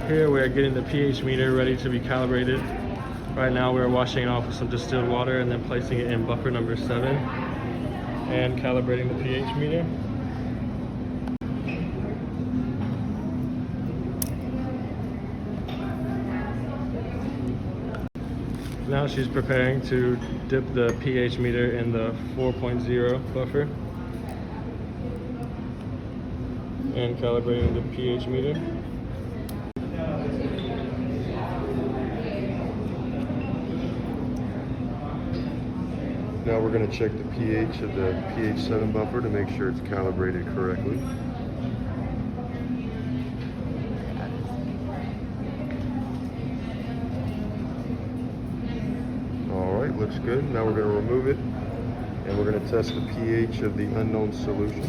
Here we're getting the pH meter ready to be calibrated. Right now we're washing it off with some distilled water and then placing it in buffer number 7 and calibrating the pH meter. Now she's preparing to dip the pH meter in the 4.0 buffer and calibrating the pH meter. Now we're going to check the pH of the pH 7 buffer to make sure it's calibrated correctly. Alright, looks good. Now we're going to remove it and we're going to test the pH of the unknown solution.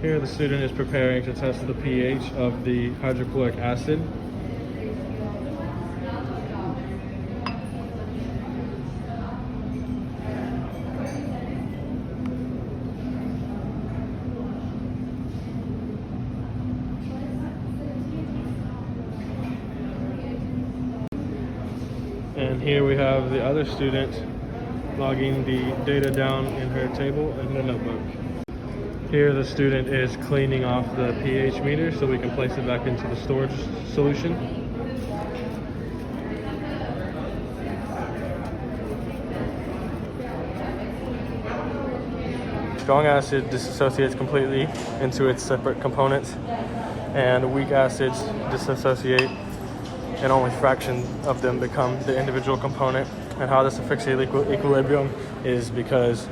Here the student is preparing to test the pH of the hydrochloric acid. And here we have the other student logging the data down in her table in her notebook. Here the student is cleaning off the pH meter so we can place it back into the storage solution. Strong acid disassociates completely into its separate components, and weak acids disassociate and only fractions of them become the individual component. And how this affects the equilibrium is because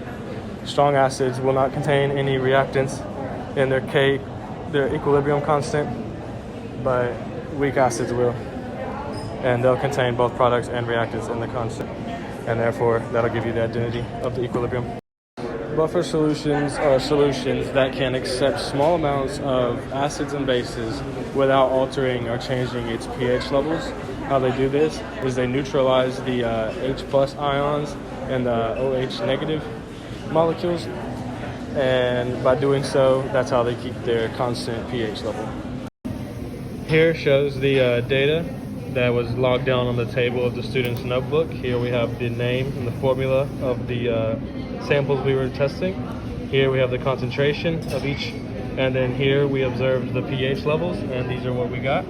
strong acids will not contain any reactants in their equilibrium constant, but weak acids will. And they'll contain both products and reactants in the constant. And therefore, that'll give you the identity of the equilibrium. Buffer solutions are solutions that can accept small amounts of acids and bases without altering or changing its pH levels. How they do this is they neutralize the H plus ions and the OH negative molecules, and by doing so, that's how they keep their constant pH level. Here shows the data that was logged down on the table of the student's notebook. Here we have the name and the formula of the samples we were testing. Here we have the concentration of each, and then here we observed the pH levels, and these are what we got.